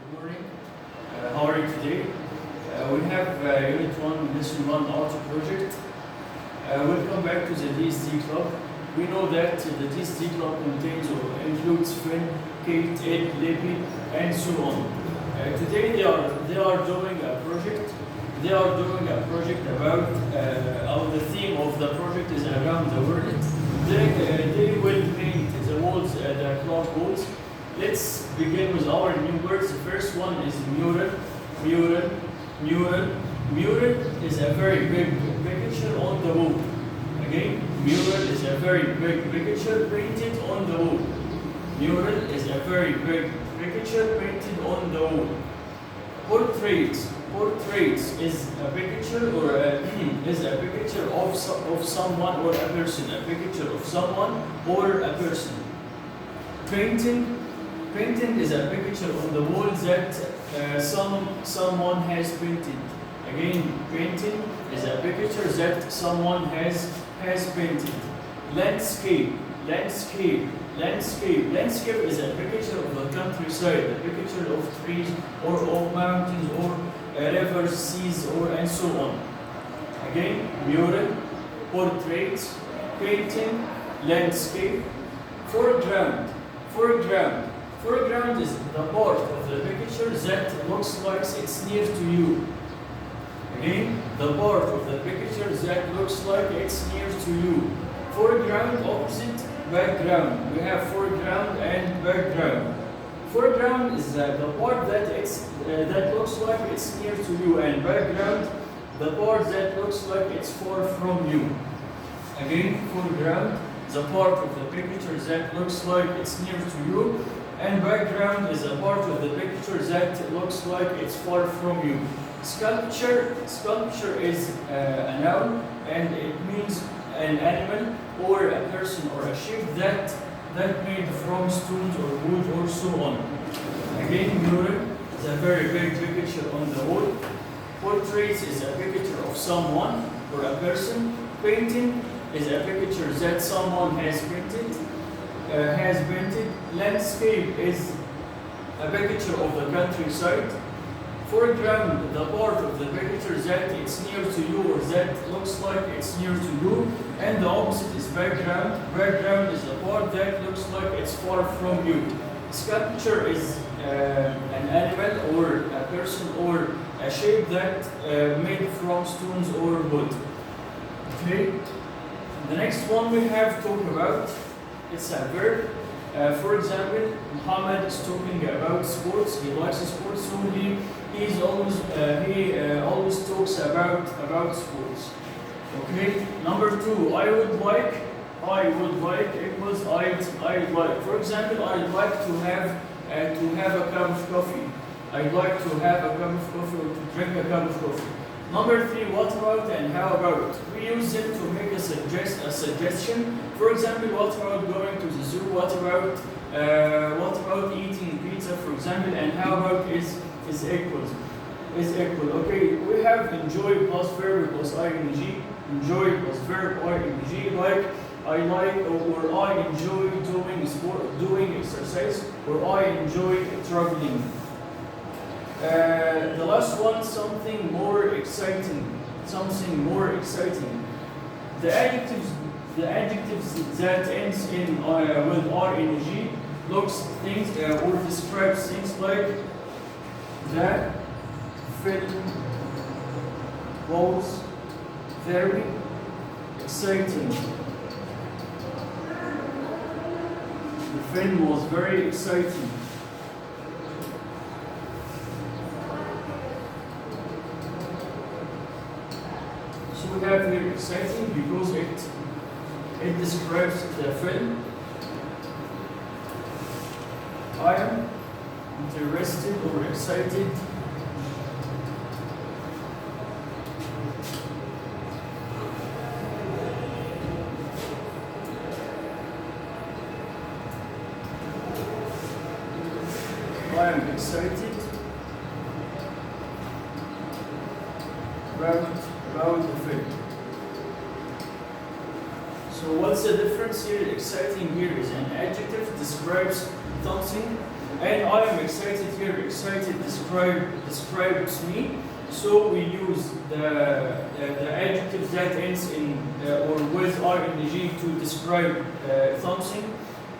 Good morning. How are you today? We have Unit 1, Lesson 1 Art project. Welcome back to the DSD Club. We know that the DSD Club contains or includes Finn, Kate, Ed, Libby, and so on. Today they are doing a project. They are doing a project about the theme of the project is around the world. They will paint the walls, the club walls. Let's begin with our new words. The first one is mural. Mural. Mural. Mural is a very big picture on the wall. Again, mural is a very big picture painted on the wall. Mural is a very big picture painted on the wall. Portraits. Portraits is a picture or is a picture of someone or a person. A picture of someone or a person. Painting. Painting is a picture on the wall that someone has painted. Again, painting is a picture that someone has painted. Landscape. Landscape. Landscape. Landscape is a picture of the countryside, a picture of trees or of mountains or rivers, seas, or and so on. Again, mural, portraits, painting, landscape, foreground. Foreground. Foreground is the part of the picture that looks like it's near to you. Again, the part of the picture that looks like it's near to you. Foreground, opposite, background. We have foreground and background. Foreground is the part that looks like it's near to you, and background, the part that looks like it's far from you. Again, foreground, the part of the picture that looks like it's near to you, and background is a part of the picture that looks like it's far from you. Sculpture. Sculpture is a noun, and it means an animal or a person or a shape that made from stones or wood or so on. Again, mural is a very big picture on the wall. Portraits is a picture of someone or a person. Painting is a picture that someone has painted. Landscape is a picture of the countryside. Foreground, the part of the picture that it's near to you or that looks like it's near to you, and the opposite is background. Background is the part that looks like it's far from you. Sculpture is an animal or a person or a shape that made from stones or wood. Okay. The next one we have talked about. It's a verb. For example, Muhammad is talking about sports. He likes sports, so he always talks about sports. Okay. Number 2, I would like equals I'd like. For example, I'd like to have a cup of coffee. I'd like to have a cup of coffee or to drink a cup of coffee. Number 3, what about and how about? We use them to make a suggestion. For example, what about going to the zoo? What about eating pizza, for example? And how about is equals? Is equal. Okay, we have enjoy plus verb plus ing. Enjoy plus verb ing. Like I like or I enjoy doing sport, doing exercise, or I enjoy traveling. The last one, something more exciting. Something more exciting. The adjectives that ends in with ing looks things or describes things like the film was very exciting. The film was very exciting. So we have here exciting because it describes the film. I am interested or excited. I am excited about the film. So what's the difference here? Exciting here is an adjective, describes something And I am excited here. Excited describes me. So we use the adjectives that ends in or with ing to describe something,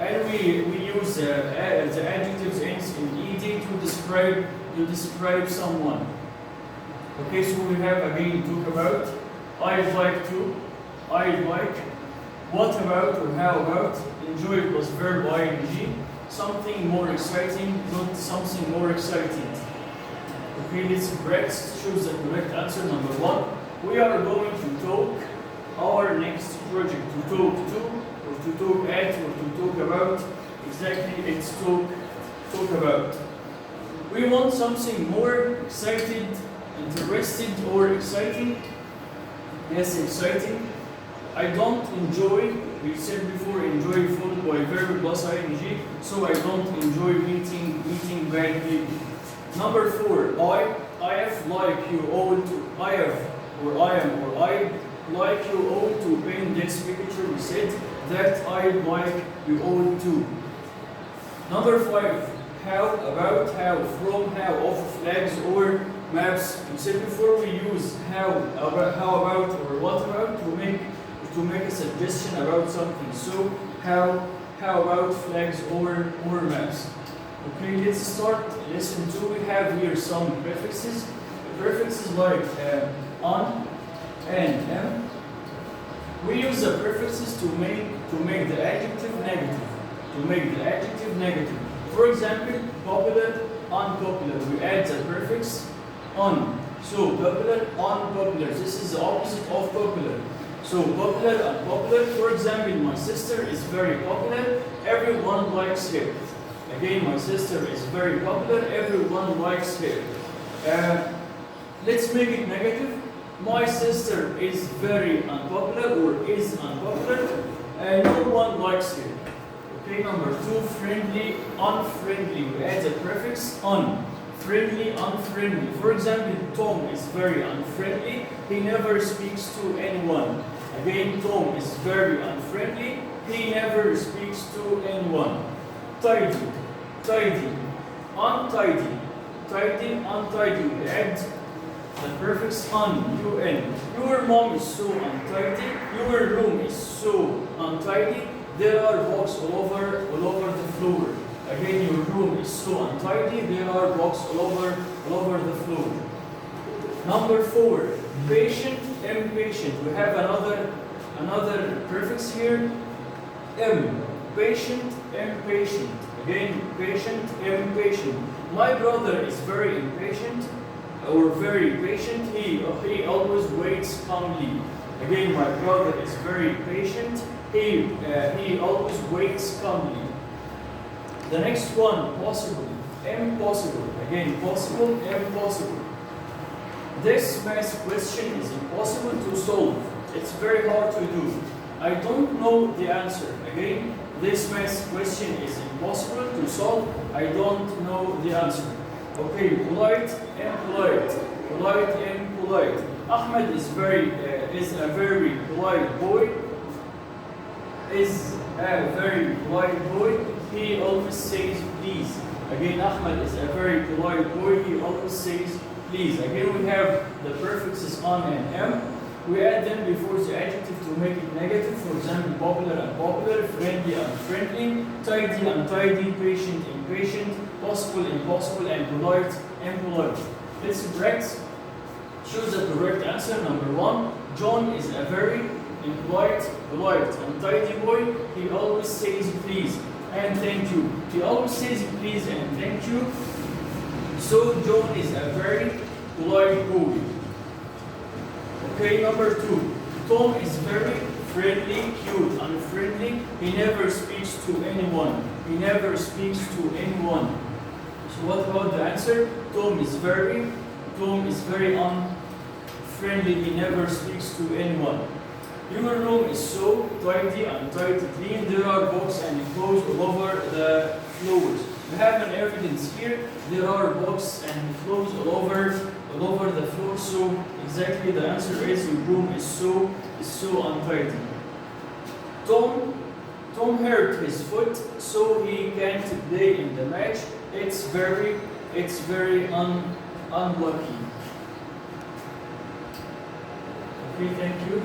and we use the adjectives ends in ed to describe someone. Okay, so we have again talk about, I'd like to, I'd like, what about or how about, enjoy plus verb ing, something more exciting, not something more exciting. Okay, let's choose the correct answer. Number 1. We are going to talk our next project. To talk to, or to talk at, or to talk about. Exactly, it's talk about. We want something more excited, interested, or exciting. Yes, exciting. I don't enjoy, we said before, enjoy followed by verb plus ing, so I don't enjoy meeting bad people. Number 4, I have like you all to, I have, or I am, or I like you all to paint this picture. We said that I like you all to. Number 5, how, about, how, from, how, of, flags, or maps. We said before we use how about, or what about to make a suggestion about something. So how about flags or maps. Okay, let's start lesson 2. We have here some prefixes. Prefixes like on and am. We use the prefixes to make the adjective negative. To make the adjective negative. For example, popular, unpopular. We add the prefix on. So popular, unpopular. This is the opposite of popular. So popular, unpopular. For example, my sister is very popular. Everyone likes her. Again, my sister is very popular. Everyone likes her. Let's make it negative. My sister is very unpopular, or is unpopular. No one likes her. Okay, number 2, friendly, unfriendly. We add the prefix on. Friendly, unfriendly. For example, Tom is very unfriendly. He never speaks to anyone. Again, Tom is very unfriendly. He never speaks to anyone. Tidy, tidy, untidy. Tidy, untidy. We add the prefix on, un. Your mom is so untidy. Your room is so untidy. There are books all over the floor. Again, your room is so untidy. There are books all over the floor. Number 4, patient, impatient. We have another prefix here. M. Patient, impatient. Again, patient, impatient. My brother is very impatient, or very patient. He always waits calmly. Again, my brother is very patient. He always waits calmly. The next one, possible, impossible. Again, possible, impossible. This math question is impossible to solve. It's very hard to do. I don't know the answer. Again, this math question is impossible to solve. I don't know the answer. Okay, polite and polite. Polite and polite. Ahmed is a very polite boy. Is a very polite boy. He always says please. Again, Ahmed is a very polite boy. He always says please. Again, we have the prefixes on and am. We add them before the adjective to make it negative. For example, popular, unpopular, friendly, unfriendly, tidy, untidy, patient, impatient, possible, impossible, and polite, impolite. Let's practice. Choose the correct answer. Number 1, John is a very impolite, polite, untidy boy. He always says please and thank you. He always says please and thank you. So John is a very polite boy. Okay, number 2. Tom is very friendly, cute, unfriendly. He never speaks to anyone. He never speaks to anyone. So what about the answer? Tom is very unfriendly. He never speaks to anyone. Your room is so tidy, untidy, clean. There are books and clothes all over the floors. We have an evidence here. There are books and clothes all over the floor. So exactly the answer is your room is so untidy. Tom hurt his foot, so he can't play in the match. it's very unlucky. Okay, thank you.